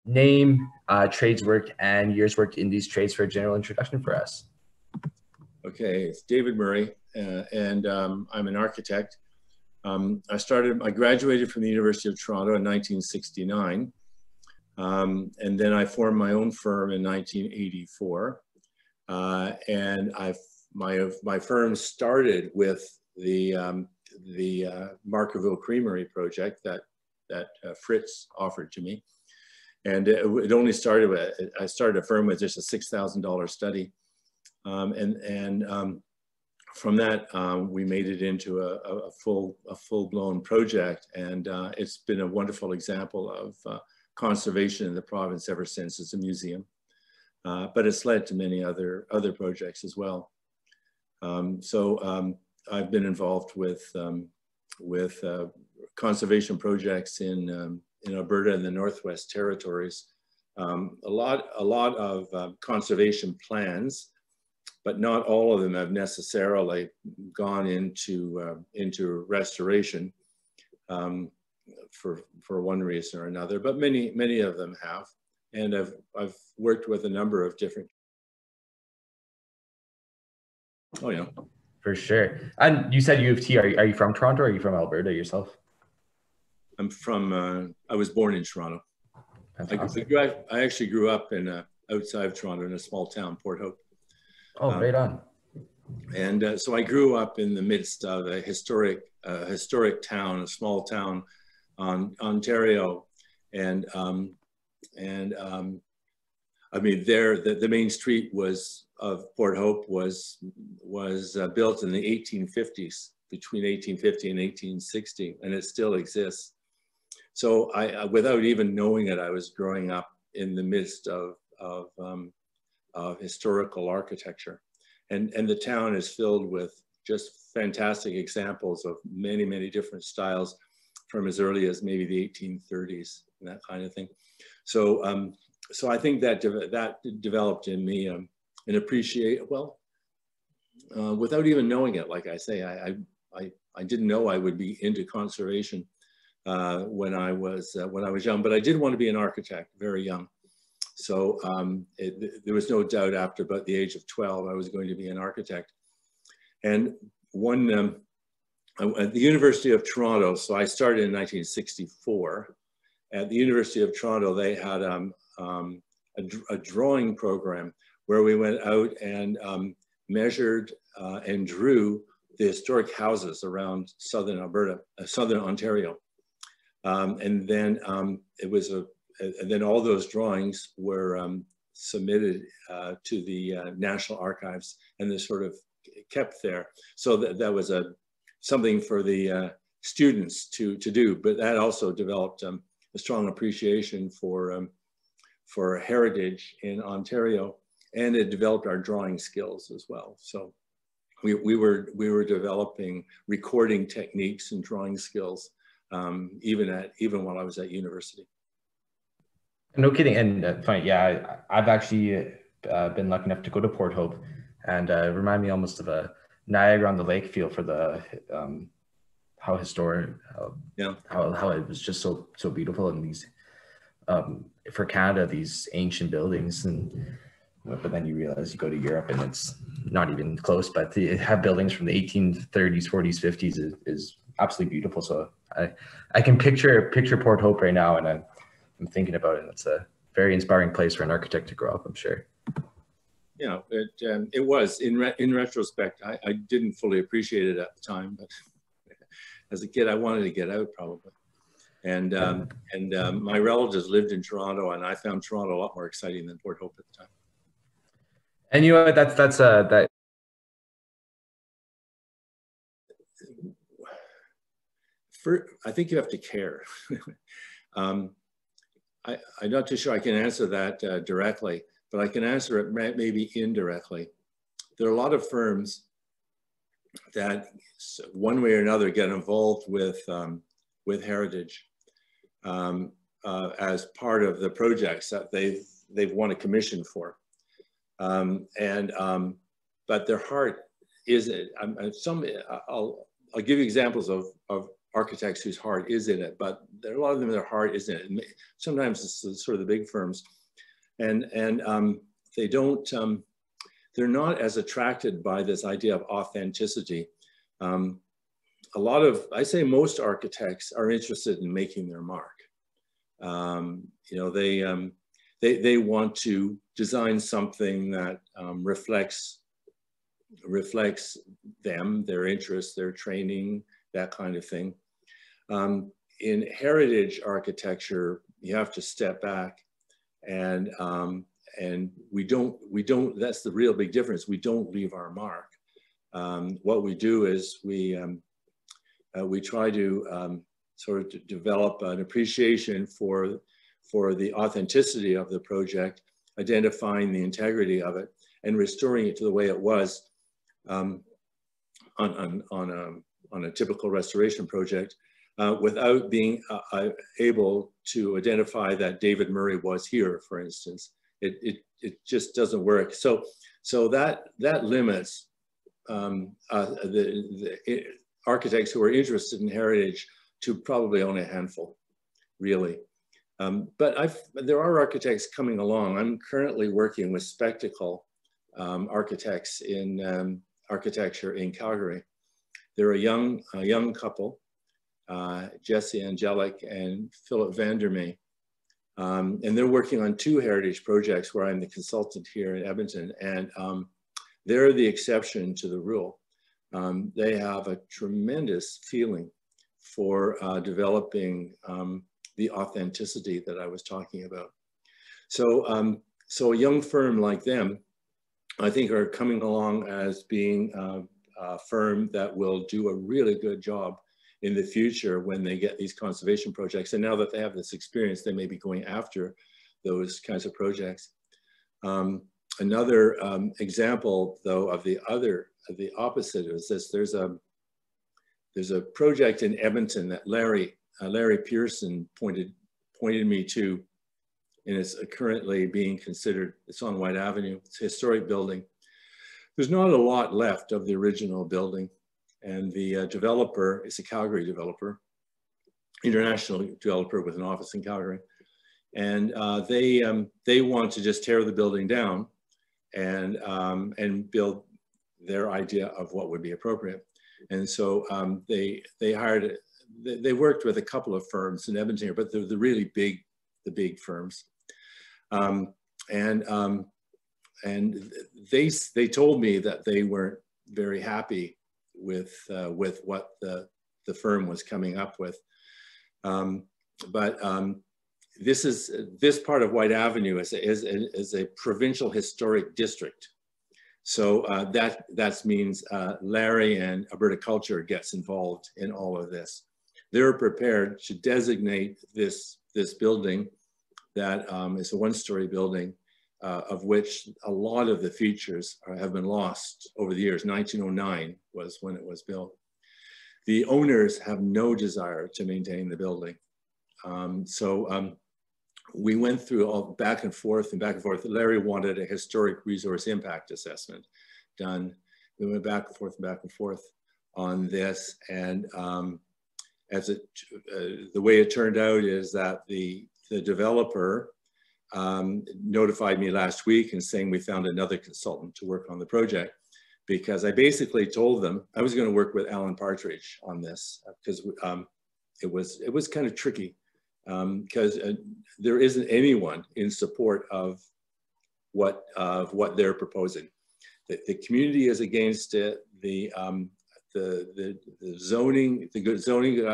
name, trades work, and years worked in these trades for a general introduction for us. Okay, it's David Murray, and I'm an architect. I graduated from the University of Toronto in 1969, and then I formed my own firm in 1984. And my firm started with the Markerville Creamery project that Fritz offered to me, and it only started with, I started a firm with just a $6,000 study, from that we made it into a full-blown project, and it's been a wonderful example of conservation in the province ever since. It's a museum. But it's led to many other projects as well. I've been involved with conservation projects in Alberta and the Northwest Territories. A lot of conservation plans, but not all of them have necessarily gone into restoration for one reason or another. But many of them have. And I've worked with a number of different. Oh yeah, for sure. And you said U of T. Are you from Toronto, or are you from Alberta yourself? I'm from. I was born in Toronto. I actually grew up in outside of Toronto in a small town, Port Hope. Oh, right on. And so I grew up in the midst of a historic town, a small town on Ontario, and I mean, the main street of Port Hope was built in the 1850s, between 1850 and 1860, and it still exists. So without even knowing it, I was growing up in the midst of historical architecture, and the town is filled with just fantastic examples of many different styles, from as early as maybe the 1830s and that kind of thing. So I think that developed in me an appreciation. Well, without even knowing it, like I say, I didn't know I would be into conservation when I was young, but I did want to be an architect very young. So there was no doubt after about the age of 12 I was going to be an architect. And at the University of Toronto, so I started in 1964. At the University of Toronto, they had a drawing program where we went out and measured and drew the historic houses around southern Alberta, southern Ontario, and then and then all those drawings were submitted to the National Archives, and they're sort of kept there. So that was something for the students to do, but that also developed a strong appreciation for heritage in Ontario, and it developed our drawing skills as well. So we were developing recording techniques and drawing skills even while I was at university. No kidding. And funny, yeah, I've actually been lucky enough to go to Port Hope, and remind me almost of a Niagara on the Lake feel for the how historic, how it was just so beautiful, and these for Canada, these ancient buildings, but then you realize you go to Europe and it's not even close, but to have buildings from the 1830s, 40s, 50s is absolutely beautiful. So I can picture Port Hope right now, and I'm thinking about it, and it's a very inspiring place for an architect to grow up, I'm sure. Yeah, it was. In retrospect, I didn't fully appreciate it at the time, but as a kid, I wanted to get out probably. And my relatives lived in Toronto, and I found Toronto a lot more exciting than Port Hope at the time. And you know what? That's that. I think you have to care. I'm not too sure I can answer that directly, but I can answer it maybe indirectly. There are a lot of firms that, one way or another, get involved with heritage as part of the projects that they've won a commission for, but their heart isn't. I'll give you examples of architects whose heart is in it, but there are a lot of them their heart isn't in it. And sometimes it's sort of the big firms, and they don't, they're not as attracted by this idea of authenticity. A lot of, I say most architects are interested in making their mark. You know, they want to design something that reflects them, their interests, their training, that kind of thing. In heritage architecture, you have to step back, and we don't, that's the real big difference. We don't leave our mark. What we do is we try to sort of develop an appreciation for the authenticity of the project, identifying the integrity of it, and restoring it to the way it was on a typical restoration project, without being able to identify that David Murray was here, for instance. It just doesn't work. So that limits the architects who are interested in heritage to probably only a handful, really. But there are architects coming along. I'm currently working with Spectacle architects in architecture in Calgary. They're a young couple, Jesse Angelic and Philip Vandermeer. And they're working on 2 heritage projects where I'm the consultant here in Edmonton, and they're the exception to the rule. They have a tremendous feeling for developing the authenticity that I was talking about. So, so a young firm like them, I think, are coming along as being a firm that will do a really good job in the future when they get these conservation projects. And now that they have this experience, they may be going after those kinds of projects. Another example, though, of the opposite is this. There's a project in Edmonton that Larry Pearson pointed me to, and it's currently being considered. It's on White Avenue. It's a historic building. There's not a lot left of the original building, and the developer is a Calgary developer, international developer with an office in Calgary, and they want to just tear the building down and build their idea of what would be appropriate. And so they worked with a couple of firms in Edmonton here, but they're the really big firms. And they told me that they weren't very happy with what the firm was coming up with. This part of White Avenue is a provincial historic district. So that means Larry and Alberta Culture gets involved in all of this. They're prepared to designate this building that is a 1-story building, of which a lot of the features have been lost over the years. 1909 was when it was built. The owners have no desire to maintain the building. We went through all back and forth. Larry wanted a historic resource impact assessment done. We went back and forth on this. And the way it turned out is that the developer notified me last week and saying we found another consultant to work on the project, because I basically told them I was going to work with Alan Partridge on this, because it was kind of tricky, because there isn't anyone in support of what they're proposing. The community is against it. The zoning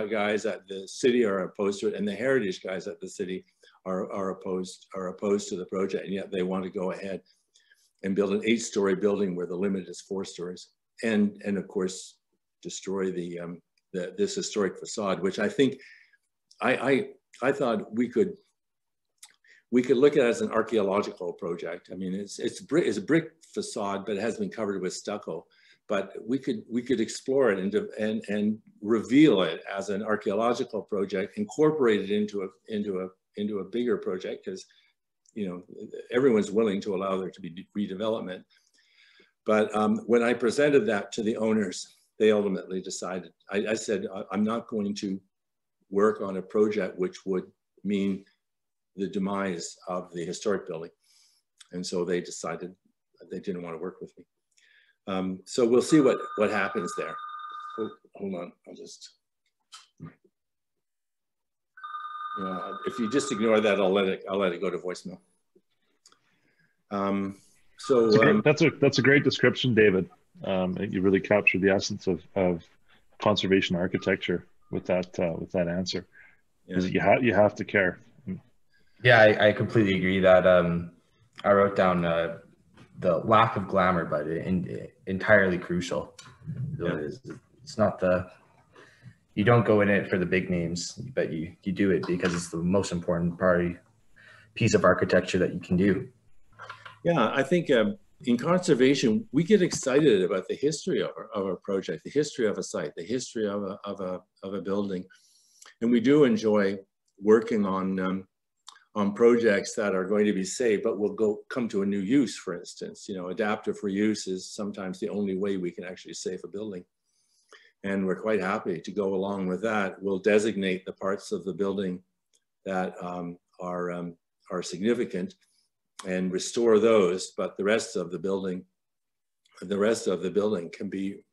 guys at the city are opposed to it, and the heritage guys at the city are opposed to the project, and yet they want to go ahead and build an 8-story building where the limit is 4 stories, and of course destroy this historic facade, which I think I thought we could look at it as an archaeological project. I mean, it's a brick facade, but it has been covered with stucco. But we could explore it and reveal it as an archaeological project, incorporate it into a bigger project, because everyone's willing to allow there to be redevelopment. But when I presented that to the owners, they ultimately decided, I said, I'm not going to work on a project which would mean the demise of the historic building. And so they decided they didn't want to work with me. So we'll see what happens there. Oh, hold on, I'll just, if you just ignore that, I'll let it go to voicemail. That's a great description, David. You really captured the essence of conservation architecture with that answer. Because you have to care. Yeah, I completely agree that I wrote down the lack of glamour, but entirely crucial. Yeah. It's not you don't go in it for the big names, but you do it because it's the most important piece of architecture that you can do. Yeah, I think in conservation, we get excited about the history of our project, the history of a site, the history of a building. And we do enjoy working on projects that are going to be safe, but will come to a new use, for instance. Adaptive reuse is sometimes the only way we can actually save a building. And we're quite happy to go along with that. We'll designate the parts of the building that are significant and restore those, but the rest of the building can be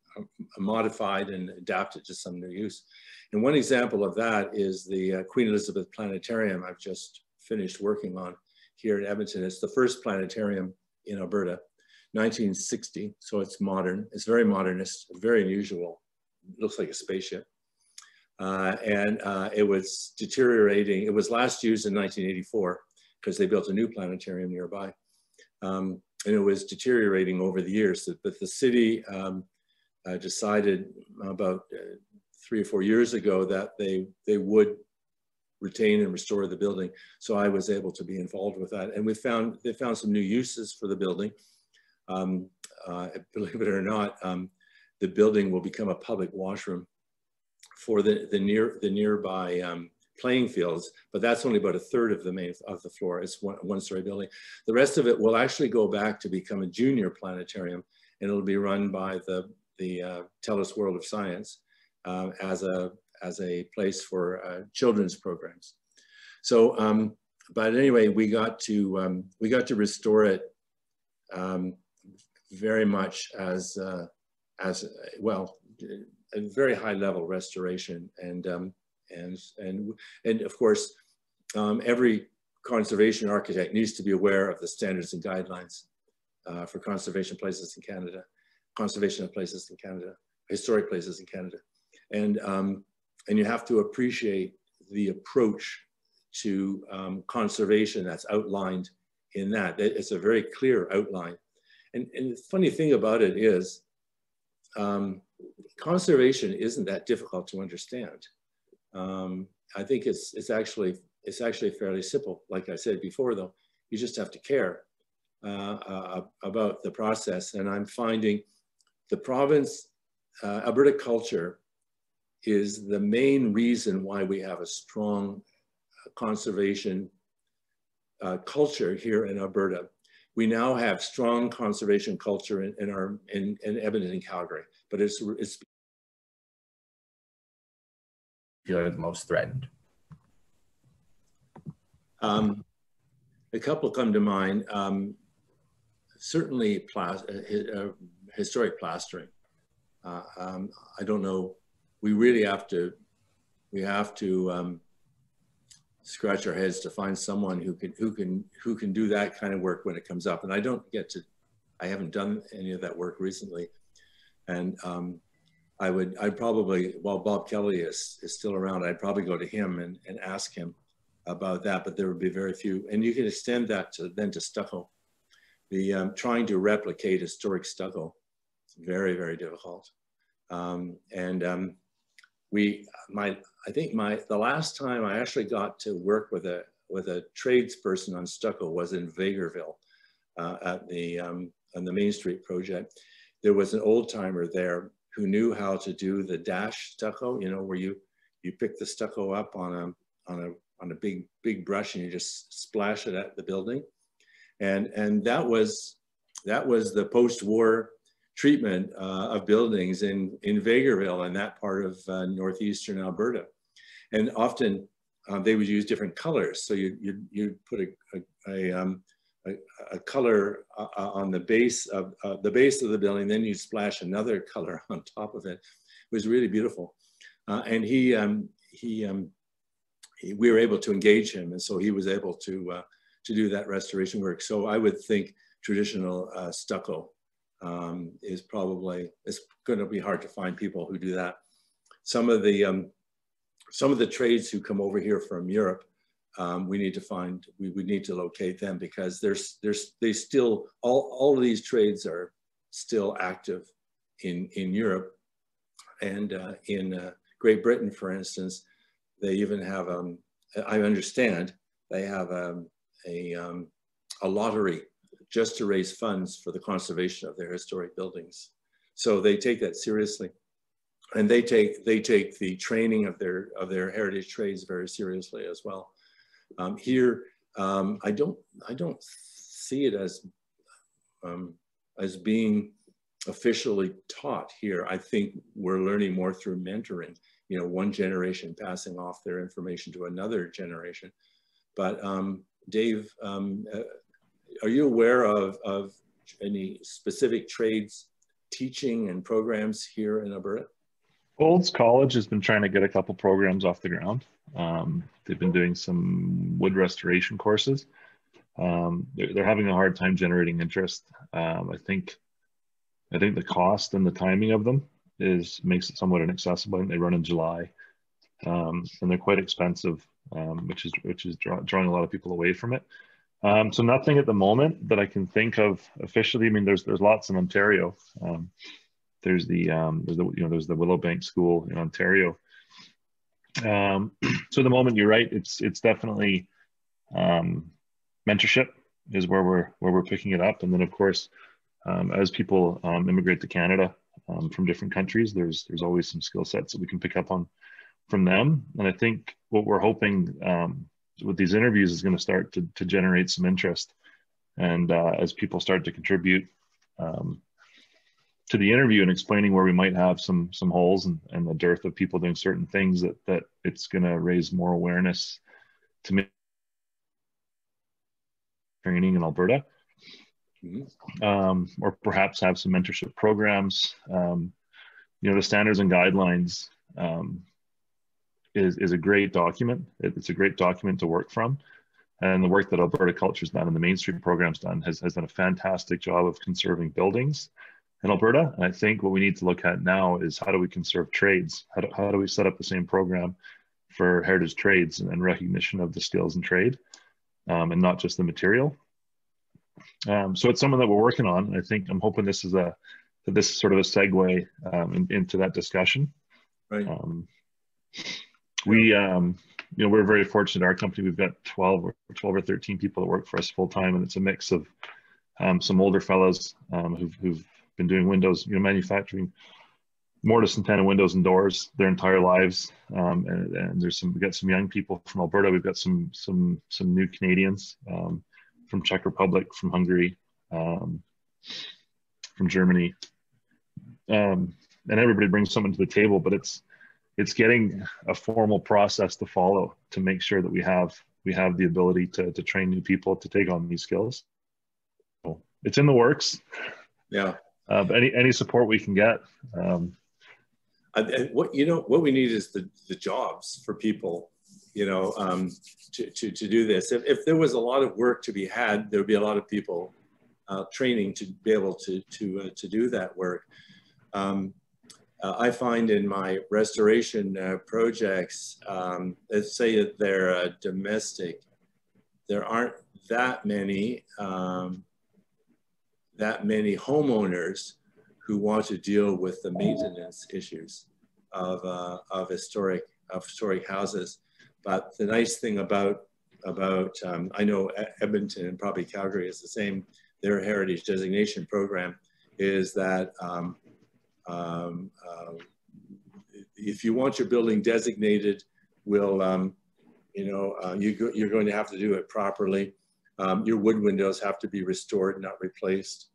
modified and adapted to some new use. And one example of that is the Queen Elizabeth Planetarium I've just finished working on here in Edmonton. It's the first planetarium in Alberta, 1960, so it's modern. It's very modernist, very unusual. It looks like a spaceship. It was deteriorating. It was last used in 1984 because they built a new planetarium nearby. And it was deteriorating over the years, but the city decided about 3 or 4 years ago that they would retain and restore the building. So I was able to be involved with that. And they found some new uses for the building. Believe it or not, the building will become a public washroom for the nearby playing fields, but that's only about 1/3 of the floor. It's one-story building. The rest of it will actually go back to become a junior planetarium, and it'll be run by the TELUS World of Science as a place for children's programs. So, but anyway, we got to restore it very much as well, a very high level restoration, and of course, every conservation architect needs to be aware of the standards and guidelines for conservation places in Canada, conservation of places in Canada, historic places in Canada, and you have to appreciate the approach to conservation that's outlined in that. It's a very clear outline, and the funny thing about it is, conservation isn't that difficult to understand. I think it's actually fairly simple. Like I said before, though, you just have to care about the process. And I'm finding the province, Alberta culture, is the main reason why we have a strong conservation culture here in Alberta. We now have strong conservation culture in Edmonton and Calgary, but it's feel the most threatened. A couple come to mind. Certainly, historic plastering. I don't know. We really have to. Scratch our heads to find someone who can do that kind of work when it comes up. And I haven't done any of that work recently. And I'd probably, while Bob Kelly is still around, I'd probably go to him and ask him about that, but there would be very few. And you can extend that to stucco. Trying to replicate historic stucco, very, very difficult. I think the last time I actually got to work with a tradesperson on stucco was in Vegreville on the Main Street project. There was an old timer there who knew how to do the dash stucco, where you pick the stucco up on a big brush and you just splash it at the building, and that was the post-war treatment of buildings in Vegreville and that part of northeastern Alberta. And often they would use different colors. So you put a color on the base of the building, then you splash another color on top of it. It was really beautiful. And we were able to engage him, and so he was able to do that restoration work. So I would think traditional stucco is probably, it's going to be hard to find people who do that. Some of the trades who come over here from Europe, we need to locate them, because they still, all of these trades are still active in Europe, and in Great Britain, for instance. They even have, I understand, they have a lottery just to raise funds for the conservation of their historic buildings. So they take that seriously, and they take the training of their heritage trades very seriously as well. Here, I don't see it as being officially taught here. I think we're learning more through mentoring. You know, one generation passing off their information to another generation. But Dave, are you aware of any specific trades teaching and programs here in Alberta? Olds College has been trying to get a couple programs off the ground. They've been doing some wood restoration courses. They're having a hard time generating interest. I think the cost and the timing of them makes it somewhat inaccessible. And they run in July, and they're quite expensive, which is drawing a lot of people away from it. So nothing at the moment that I can think of officially. I mean, there's lots in Ontario. There's the Willowbank School in Ontario. So at the moment, you're right. It's definitely mentorship is where we're picking it up, and then of course, as people immigrate to Canada from different countries, there's always some skill sets that we can pick up on from them. And I think what we're hoping with these interviews is going to start to generate some interest, and as people start to contribute to the interview and explaining where we might have some holes and the dearth of people doing certain things, that it's going to raise more awareness to make training in Alberta. Or perhaps have some mentorship programs. The standards and guidelines is a great document. It's a great document to work from. And the work that Alberta Culture's done and the Main Street program's done has done a fantastic job of conserving buildings in Alberta. And I think what we need to look at now is, how do we conserve trades? How do we set up the same program for heritage trades and recognition of the skills and trade, and not just the material? So it's something that we're working on. I think I'm hoping this is sort of a segue into that discussion. Right. We're very fortunate. Our company, we've got 12 or 13 people that work for us full time, and it's a mix of some older fellows who've been doing windows, manufacturing mortise and tenon windows and doors their entire lives. And we've got some young people from Alberta. We've got some new Canadians. From Czech Republic, from Hungary, from Germany, and everybody brings something to the table. But it's getting a formal process to follow to make sure that we have the ability to train new people to take on these skills. So it's in the works. Yeah. Any support we can get. What we need is the jobs for people. To do this. If there was a lot of work to be had, there would be a lot of people training to be able to do that work. I find in my restoration projects, let's say that they're domestic, there aren't that many homeowners who want to deal with the maintenance issues of historic houses. But the nice thing about I know Edmonton and probably Calgary is the same, their heritage designation program is that if you want your building designated, you're going to have to do it properly. Your wood windows have to be restored, not replaced.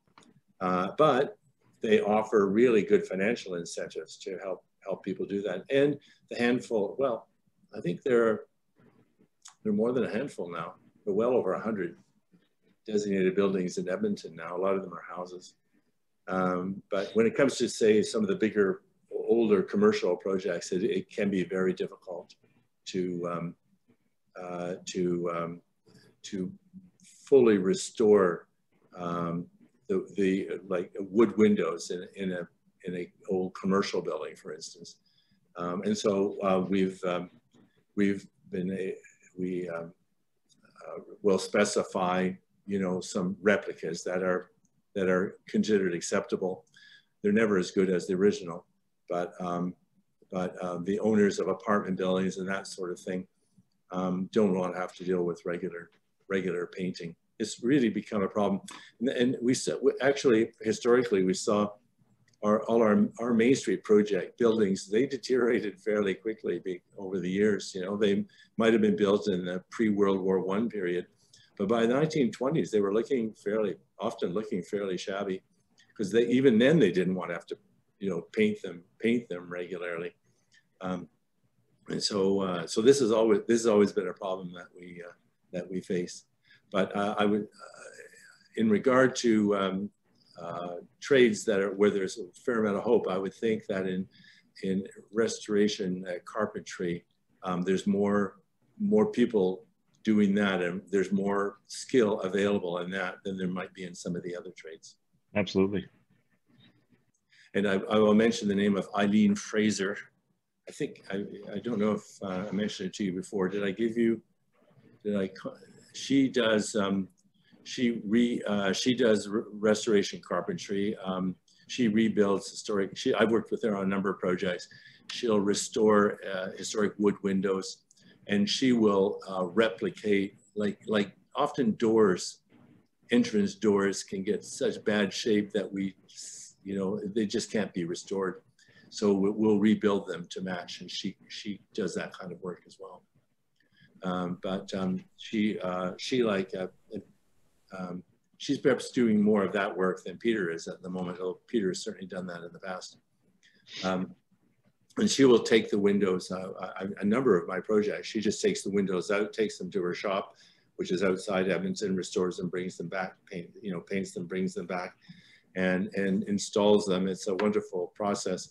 But they offer really good financial incentives to help people do that. And the handful, well, I think there are more than a handful now, but well over 100 designated buildings in Edmonton now. A lot of them are houses. But when it comes to, say, some of the bigger, older commercial projects, it can be very difficult to fully restore the like wood windows in a old commercial building, for instance. And so we will specify, you know, some replicas that are considered acceptable. They're never as good as the original, but the owners of apartment buildings and that sort of thing don't want to have to deal with regular painting. It's really become a problem. And we actually, historically, we saw all our Main Street project buildings, they deteriorated fairly quickly over the years. You know, they might have been built in the pre-World War I period, but by the 1920s, they were often looking fairly shabby, because even then they didn't want to have to, you know, paint them regularly. And so this has always been a problem that we face. But I would, in regard to trades where there's a fair amount of hope, I would think that in restoration carpentry, there's more people doing that, and there's more skill available in that than there might be in some of the other trades. Absolutely. And I will mention the name of Eileen Fraser. I think, I don't know if I mentioned it to you before. Did I give you, she does restoration carpentry. She rebuilds historic, I've worked with her on a number of projects. She'll restore historic wood windows, and she will replicate, like often entrance doors can get such bad shape that they just can't be restored. So we'll rebuild them to match, and she does that kind of work as well. She's perhaps doing more of that work than Peter is at the moment, although Peter has certainly done that in the past. And she will take the windows, a number of my projects, she just takes the windows out, takes them to her shop, which is outside Edmonton, restores them, brings them back, paints them, brings them back, and installs them. It's a wonderful process.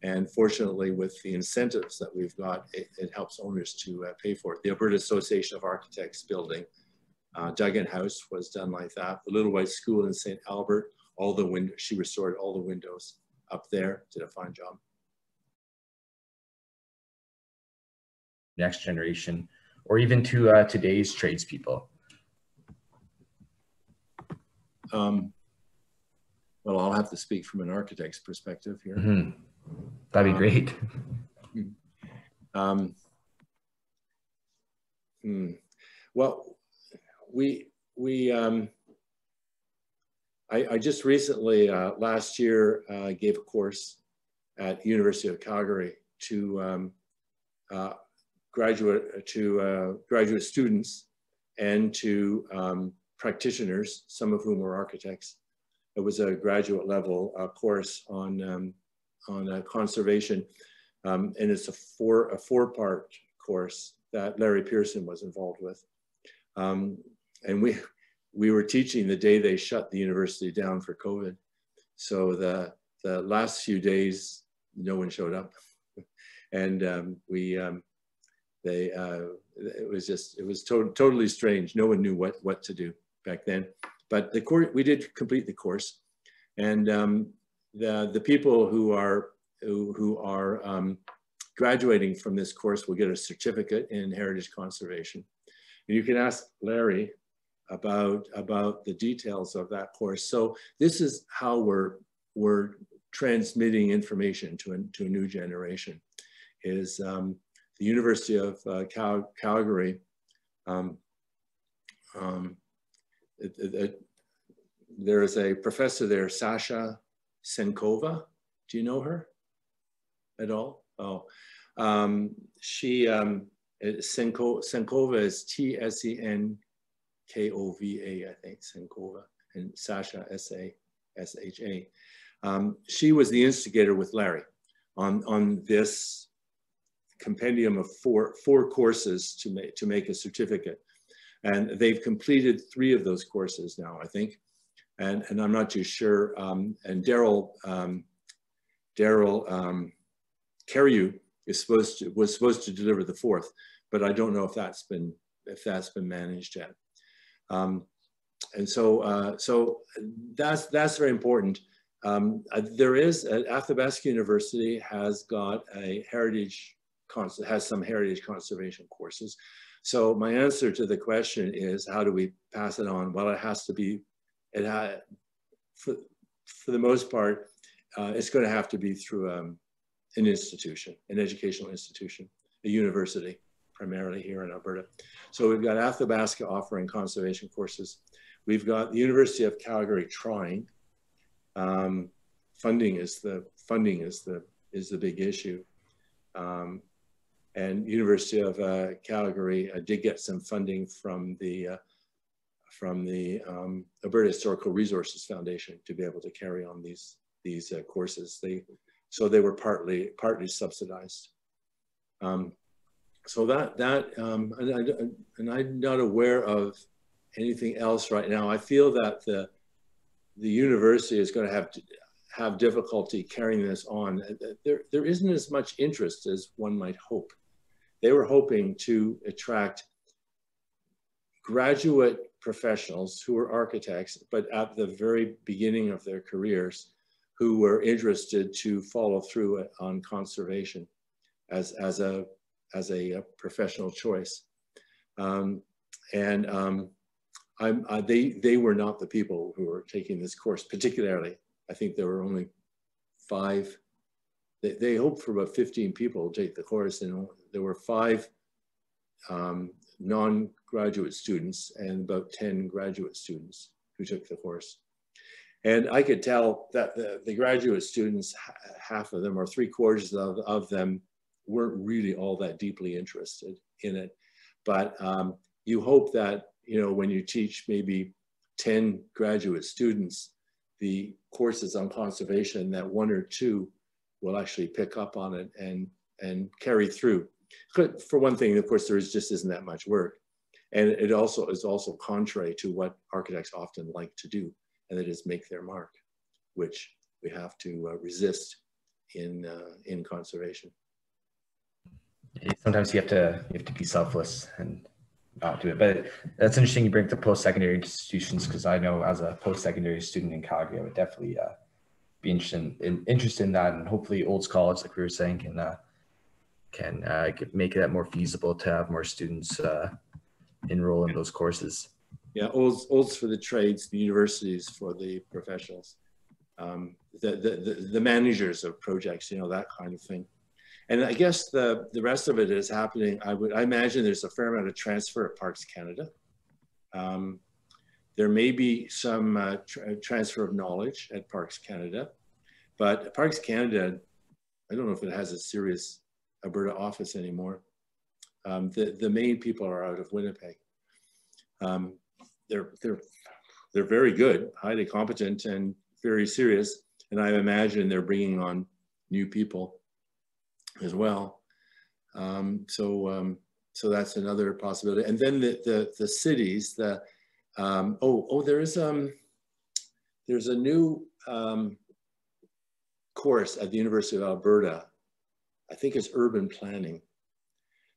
And fortunately, with the incentives that we've got, it helps owners to pay for it. The Alberta Association of Architects building, Duggan House was done like that. The Little White School in St. Albert, she restored all the windows up there, did a fine job. Next generation, or even to today's tradespeople? Well, I'll have to speak from an architect's perspective here. Mm-hmm. That'd be great. Well, I just recently, last year, gave a course at University of Calgary to graduate students and to practitioners, some of whom were architects. It was a graduate level course on conservation, and it's a four-part course that Larry Pearson was involved with. And we were teaching the day they shut the university down for COVID. So the last few days, no one showed up, and it was totally strange. No one knew what to do back then. But the course, we did complete the course, and the people who are graduating from this course will get a certificate in heritage conservation. And you can ask Larry about the details of that course. So this is how we're transmitting information to a new generation. Is the University of Calgary, there is a professor there, Sasha Senkova. Do you know her at all? Oh, Senkova is T-S-E-N-K-O-V-A, I think, Senkova, and Sasha, S-A-S-H-A. She was the instigator with Larry on this compendium of four courses to make a certificate. And they've completed 3 of those courses now, I think. And I'm not too sure. And Daryl Carreau was supposed to deliver the 4th, but I don't know if that's been managed yet. And so that's very important. There is Athabasca University has got some heritage conservation courses. So my answer to the question is, how do we pass it on? Well, it has to be, for the most part, it's going to have to be through an institution, an educational institution, a university, primarily here in Alberta. So we've got Athabasca offering conservation courses. We've got the University of Calgary trying. Funding is the big issue. And University of Calgary did get some funding from the Alberta Historical Resources Foundation to be able to carry on these courses. So they were partly subsidized. So and I'm not aware of anything else right now. I feel that the university is going to have difficulty carrying this on. There isn't as much interest as one might hope. They were hoping to attract graduate professionals who were architects, but at the very beginning of their careers, who were interested to follow through on conservation as a professional choice. They were not the people who were taking this course particularly. I think there were only 5. They hoped for about 15 people to take the course, and there were 5 non-graduate students and about 10 graduate students who took the course. And I could tell that the graduate students, half of them or 3/4 of them, weren't really all that deeply interested in it. But you hope that, you know, when you teach maybe 10 graduate students the courses on conservation, that 1 or 2 will actually pick up on it and carry through. For one thing, of course, there just isn't that much work. And it also is contrary to what architects often like to do, and that is make their mark, which we have to resist in conservation. Sometimes you have to be selfless and not do it. But that's interesting you bring up the post-secondary institutions, because I know as a post-secondary student in Calgary, I would definitely be interested in that, and hopefully Olds College, like we were saying, can make that more feasible to have more students enroll in those courses. Yeah, Olds for the trades, the universities for the professionals, the managers of projects, you know, that kind of thing. And I guess the rest of it is happening. I imagine there's a fair amount of transfer at Parks Canada. There may be some transfer of knowledge at Parks Canada, but Parks Canada, I don't know if it has a serious Alberta office anymore. The main people are out of Winnipeg. They're very good, highly competent, and very serious. And I imagine they're bringing on new people as well. So that's another possibility. And then the cities, there's a new course at the University of Alberta. I think it's urban planning.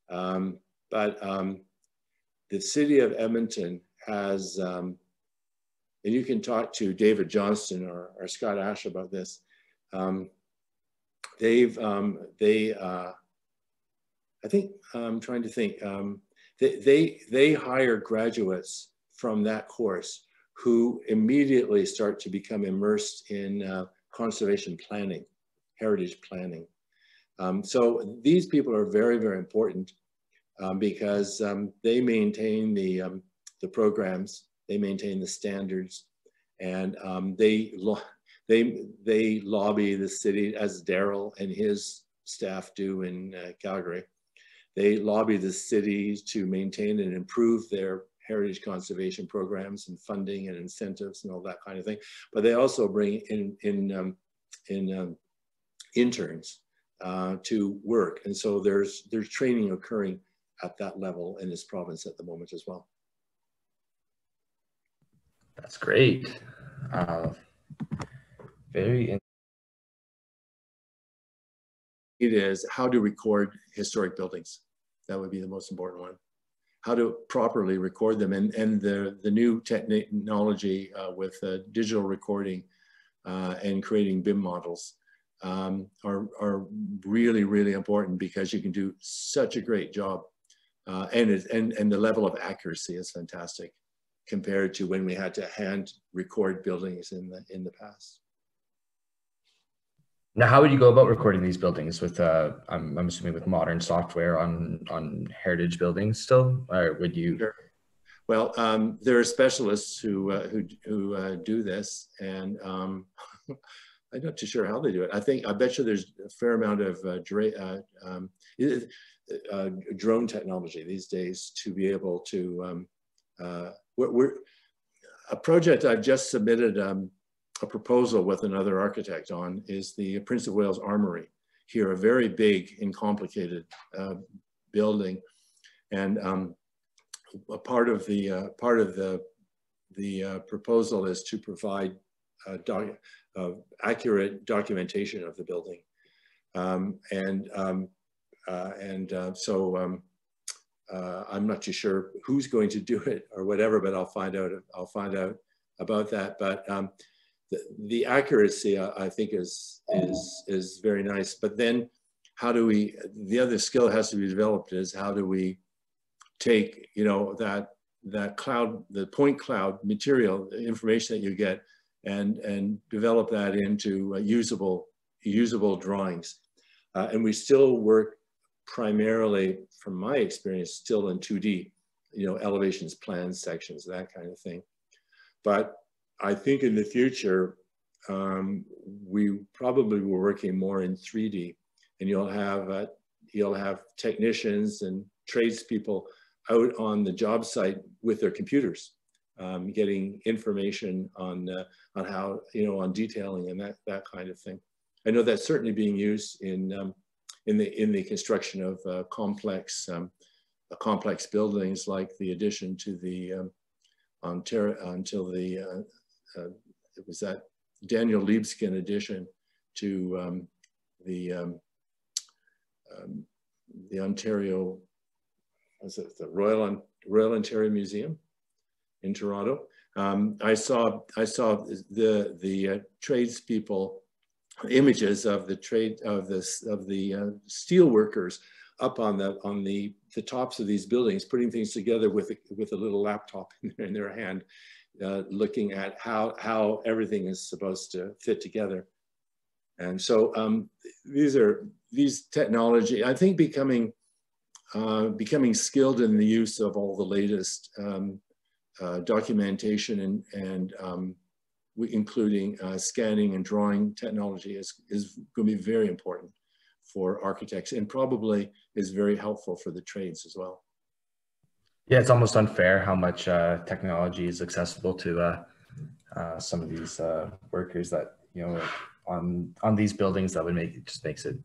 But the city of Edmonton has, and you can talk to David Johnston or Scott Ash about this. I think, I'm trying to think, they hire graduates from that course who immediately start to become immersed in conservation planning, heritage planning. So these people are very, very important because they maintain the programs, they maintain the standards, and they lobby the city, as Daryl and his staff do in Calgary. They lobby the city to maintain and improve their heritage conservation programs and funding and incentives and all that kind of thing. But they also bring in interns to work. And so there's training occurring at that level in this province at the moment as well. That's great. Very. It is how to record historic buildings. That would be the most important one. How to properly record them, and the new technology with digital recording and creating BIM models are really, really important, because you can do such a great job, and the level of accuracy is fantastic compared to when we had to hand record buildings in the past. Now, how would you go about recording these buildings with, I'm assuming with modern software on heritage buildings still, or would you? Sure. Well, there are specialists who do this, and I'm not too sure how they do it. I bet you there's a fair amount of drone technology these days to be able to. A project I've just submitted a proposal with another architect on is the Prince of Wales Armory here, a very big and complicated building, and a part of the proposal is to provide accurate documentation of the building, so I'm not too sure who's going to do it or whatever, but I'll find out about that. But the accuracy, I think, is very nice. But then, the other skill has to be developed is how do we take, that cloud, the point cloud material, the information that you get, and develop that into usable drawings. And we still work primarily, from my experience, still in 2D, elevations, plans, sections, that kind of thing. But I think in the future, we probably were working more in 3D, and you'll have technicians and tradespeople out on the job site with their computers, getting information on how, on detailing and that kind of thing. I know that's certainly being used in the construction of complex buildings, like the addition to the it was that Daniel Libeskind addition to the Ontario, was it the Royal Ontario Museum in Toronto. I saw the tradespeople images of the steel workers up on the tops of these buildings, putting things together with a little laptop in their hand, looking at how everything is supposed to fit together. And so these technology, I think, becoming skilled in the use of all the latest documentation and including scanning and drawing technology is going to be very important for architects, and probably is very helpful for the trades as well. Yeah, it's almost unfair how much technology is accessible to some of these workers that, on these buildings, that would makes it,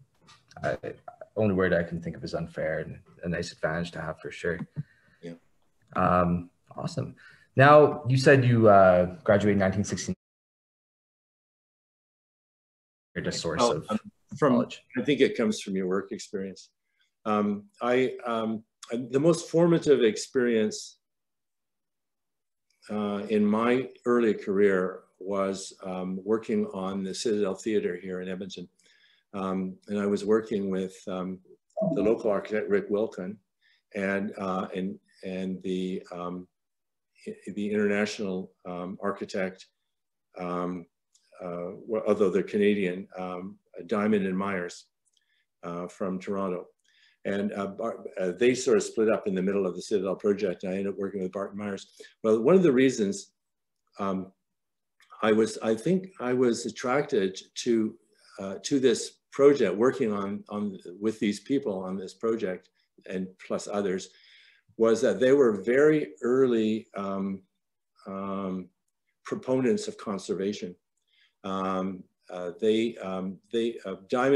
only word I can think of is unfair, and a nice advantage to have for sure. Yeah. Awesome. Now, you said you graduated in 1969. A source of knowledge. I think it comes from your work experience. The most formative experience in my early career was working on the Citadel Theatre here in Edmonton. And I was working with the local architect, Rick Wilkin, and the international architect, although they're Canadian, Diamond and Myers from Toronto. And they sort of split up in the middle of the Citadel project. I ended up working with Bart Myers. Well, one of the reasons I think I was attracted to this project, working with these people on this project, and plus others, was that they were very early proponents of conservation. Diamond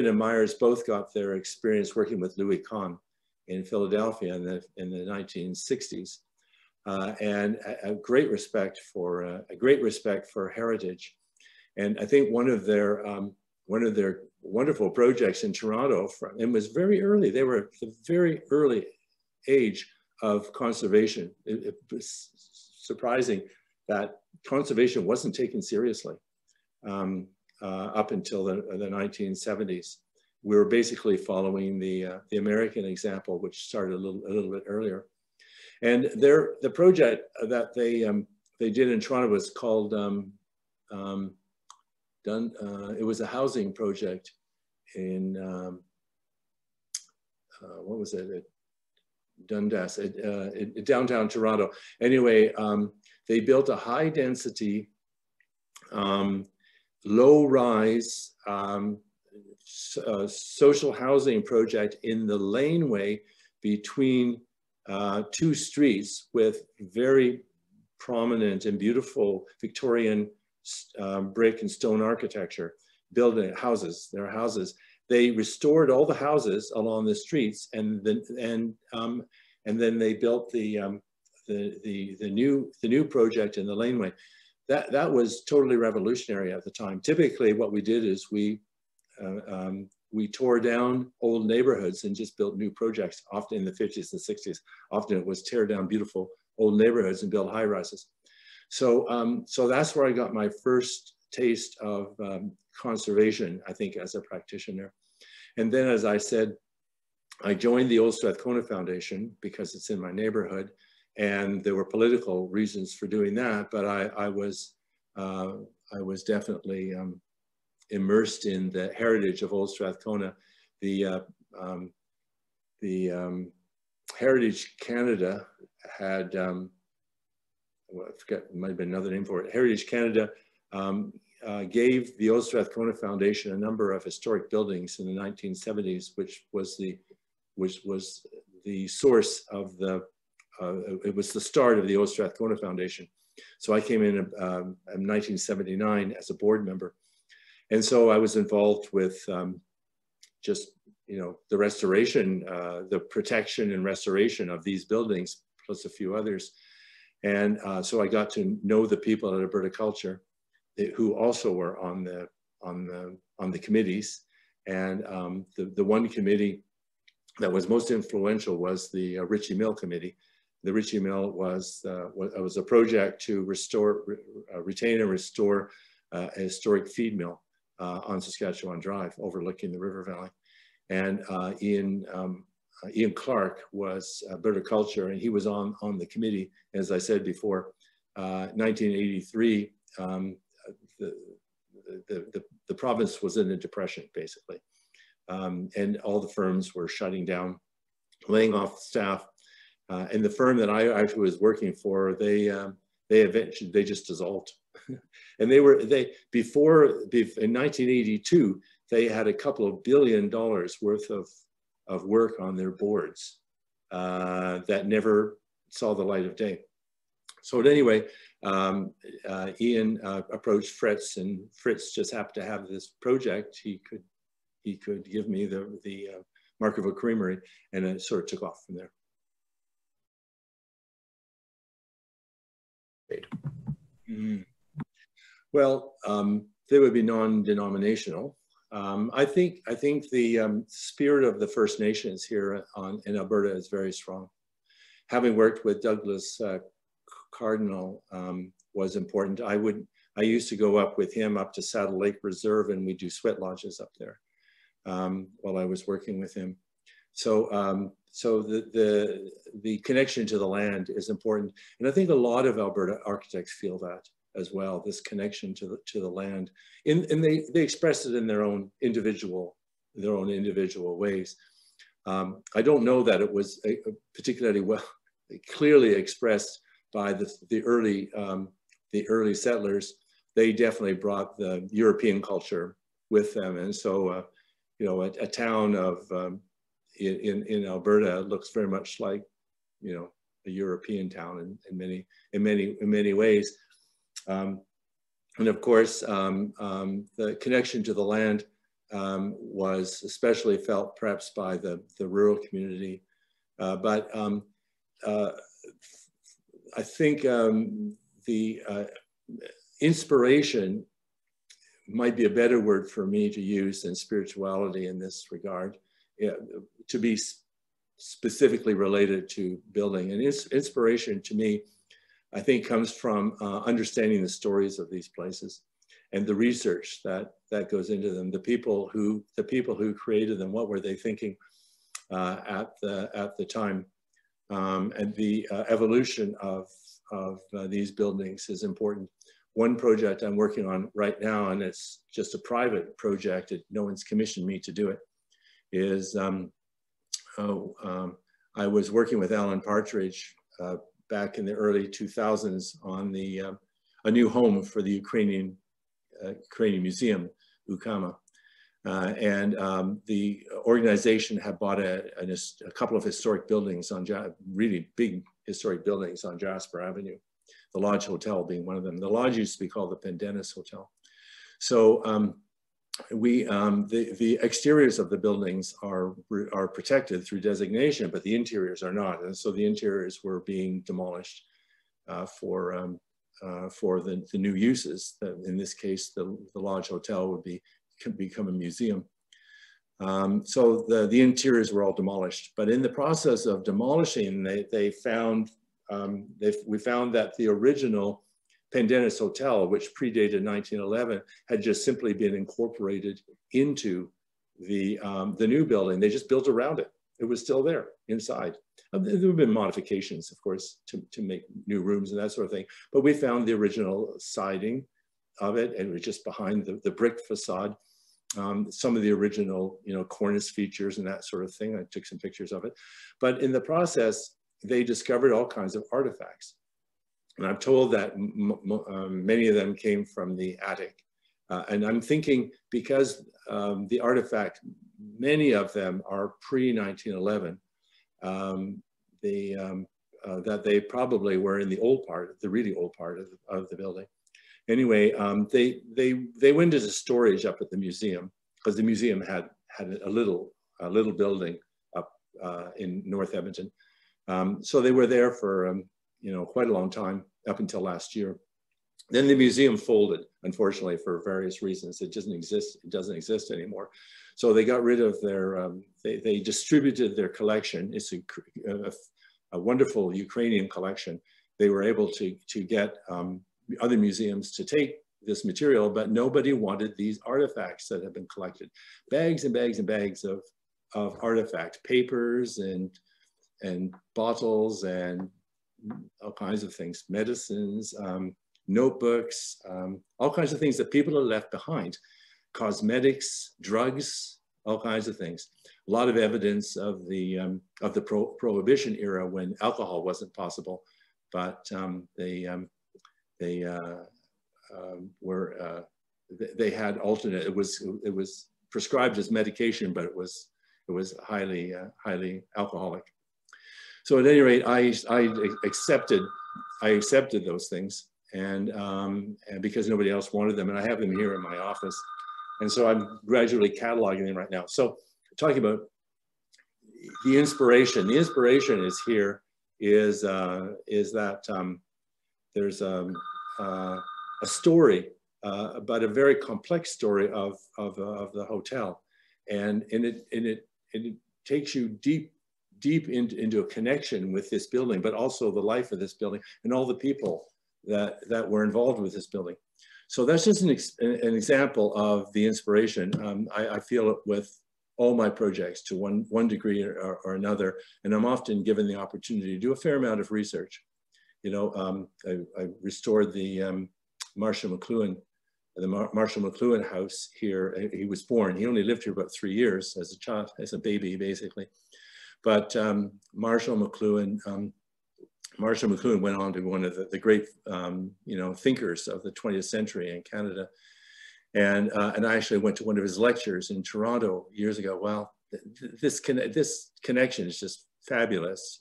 and Myers both got their experience working with Louis Kahn in Philadelphia in the 1960s, and a great respect for heritage. And I think one of their wonderful projects in Toronto, and was very early. They were at the very early age of conservation. It was surprising that conservation wasn't taken seriously up until the 1970s. We were basically following the American example, which started a little bit earlier. And the project that they did in Toronto was called it was a housing project in what was it? Dundas, downtown Toronto. Anyway, they built a high density, low rise social housing project in the laneway between two streets with very prominent and beautiful Victorian brick and stone architecture, building houses. There are houses. They restored all the houses along the streets, and then they built the new project in the laneway. That was totally revolutionary at the time. Typically, what we did is we tore down old neighborhoods and just built new projects. Often in the 50s and 60s, often it was tear down beautiful old neighborhoods and build high rises. So that's where I got my first taste of conservation, I think, as a practitioner. And then, as I said, I joined the Old Strathcona Foundation because it's in my neighborhood, and there were political reasons for doing that. But I was definitely immersed in the heritage of Old Strathcona. The Heritage Canada had, well, I forget, it might have been another name for it. Heritage Canada gave the Old Strathcona Foundation a number of historic buildings in the 1970s, which was the source of it was the start of the Old Strathcona Foundation. So I came in 1979 as a board member. And so I was involved with just, the restoration, the protection and restoration of these buildings, plus a few others. And so I got to know the people at Alberta Culture who also were on the committees. And the one committee that was most influential was the Ritchie Mill Committee. The Ritchie Mill was a project to retain and restore a historic feed mill on Saskatchewan Drive, overlooking the river valley. And Ian Clark was Alberta Culture, and he was on the committee. As I said before, 1983, the province was in a depression, basically. And all the firms were shutting down, laying off staff. And the firm that I actually was working for, they just dissolved. And in 1982, they had a couple of $1 billion worth of work on their boards that never saw the light of day. So anyway, Ian approached Fritz, and Fritz just happened to have this project. He could give me the Markerville Creamery, and it sort of took off from there. Great. Mm. Well, they would be non-denominational. I think the spirit of the First Nations here in Alberta is very strong. Having worked with Douglas Cardinal was important. I used to go up with him up to Saddle Lake Reserve, and we do sweat lodges up there while I was working with him. So so the connection to the land is important, and I think a lot of Alberta architects feel that as well. This connection to the land, and they express it in their own individual ways. I don't know that it was particularly clearly expressed by the early settlers. They definitely brought the European culture with them, and so a town of in Alberta looks very much like a European town in many ways. And of course, the connection to the land was especially felt perhaps by the rural community. But I think the inspiration might be a better word for me to use than spirituality in this regard, to be specifically related to building. And inspiration to me, I think, comes from understanding the stories of these places and the research that goes into them. The people who created them, what were they thinking at the time? And the evolution of these buildings is important. One project I'm working on right now, and it's just a private project, no one's commissioned me to do it, is I was working with Alan Partridge back in the early 2000s on a new home for the Ukrainian Museum, Ukama. And the organization had bought a couple of historic buildings really big historic buildings on Jasper Avenue, the Lodge Hotel being one of them. The Lodge used to be called the Pendennis Hotel. So the exteriors of the buildings are protected through designation, but the interiors are not. And so the interiors were being demolished for the new uses. In this case, the Lodge Hotel would become a museum. So the interiors were all demolished. But in the process of demolishing, we found that the original Pendennis Hotel, which predated 1911, had just simply been incorporated into the new building. They just built around it. It was still there inside. There have been modifications, of course, to make new rooms and that sort of thing. But we found the original siding of it, and it was just behind the brick facade. Some of the original, cornice features and that sort of thing. I took some pictures of it. But in the process, they discovered all kinds of artifacts. And I'm told that many of them came from the attic. And I'm thinking, because the artifact, many of them are pre-1911, that they probably were in the old part, the really old part of the building. Anyway, they went into storage up at the museum, because the museum had a little building up in North Edmonton. So they were there for quite a long time, up until last year. Then the museum folded, unfortunately, for various reasons. It doesn't exist anymore. So they got rid of their, they distributed their collection. It's a wonderful Ukrainian collection. They were able to get other museums to take this material, but nobody wanted these artifacts that have been collected. Bags and bags and bags of artifact, papers and bottles and all kinds of things, medicines, notebooks, all kinds of things that people have left behind, cosmetics, drugs, all kinds of things. A lot of evidence of the Prohibition era, when alcohol wasn't possible, but they had alternate. It was prescribed as medication, but it was highly alcoholic. So at any rate, I accepted those things, and because nobody else wanted them, and I have them here in my office, and so I'm gradually cataloging them right now. So talking about the inspiration is here is that there's a story, but a very complex story of the hotel, and it takes you deep into a connection with this building, but also the life of this building and all the people that were involved with this building. So that's just an example of the inspiration. I feel it with all my projects to one degree or another, and I'm often given the opportunity to do a fair amount of research. I restored the Marshall McLuhan house here. He was born. He only lived here about 3 years as a child, as a baby, basically. But Marshall McLuhan went on to be one of the great, thinkers of the 20th century in Canada. And I actually went to one of his lectures in Toronto years ago. Well, this connection is just fabulous,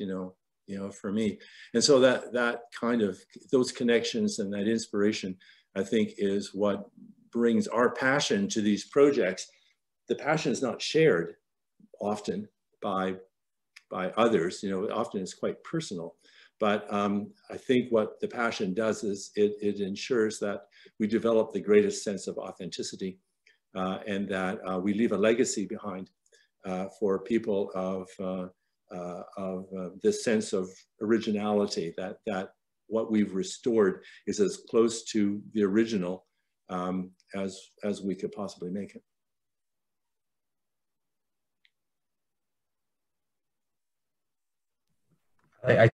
for me. And so that kind of, those connections and that inspiration I think, is what brings our passion to these projects. The passion is not shared often by others, you know, often it's quite personal. But I think what the passion does is it ensures that we develop the greatest sense of authenticity and that we leave a legacy behind for people of this sense of originality, that what we've restored is as close to the original as we could possibly make it. I